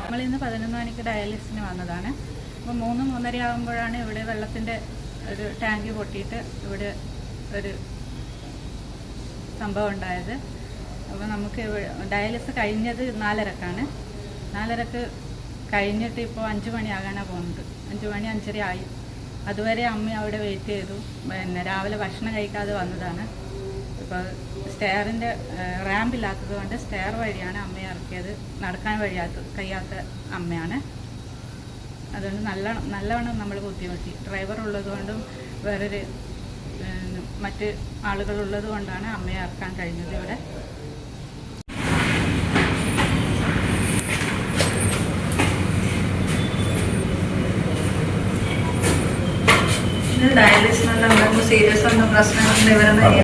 നമ്മളിന്ന് 11 മണിക്ക് ഡയാലിസിന് വന്നതാണ്. അപ്പോൾ 3-3:30 ആകുമ്പോഴാണ് ഇവിടെ വെള്ളത്തിൻ്റെ ഒരു ടാങ്ക് പൊട്ടിയിട്ട് ഇവിടെ ഒരു സംഭവം ഉണ്ടായത്. അപ്പോൾ നമുക്ക് ഡയാലിസിസ് കഴിഞ്ഞത് 4:30-ക്കാണ്. 4:30-ക്ക് കഴിഞ്ഞിട്ട് ഇപ്പോൾ 5 മണിയാകാനാണ് പോകുന്നത്. 5 മണി 5:30 ആയി. അതുവരെ അമ്മ അവിടെ വെയിറ്റ് ചെയ്തു. പിന്നെ രാവിലെ ഭക്ഷണം കഴിക്കാതെ വന്നതാണ്. ഇപ്പോൾ സ്റ്റെയറിൻ്റെ റാമ്പില്ലാത്തത് കൊണ്ട് സ്റ്റെയർ വഴിയാണ് അമ്മയെ ഇറക്കിയത്. നടക്കാൻ കഴിയാത്ത അമ്മയാണ്. അതുകൊണ്ട് നല്ലവണ്ണം നമ്മൾ ബുദ്ധിമുട്ടി. ഡ്രൈവർ ഉള്ളതുകൊണ്ടും വേറൊരു മറ്റ് ആളുകളുള്ളത് കൊണ്ടാണ് അമ്മയെ ഇറക്കാൻ കഴിഞ്ഞത്. ഇവിടെ ഡയാലിസിനുള്ള എന്തെങ്കിലും സീരിയസ് ഒന്നും പ്രശ്നങ്ങളുണ്ട് ഇവരെന്ന്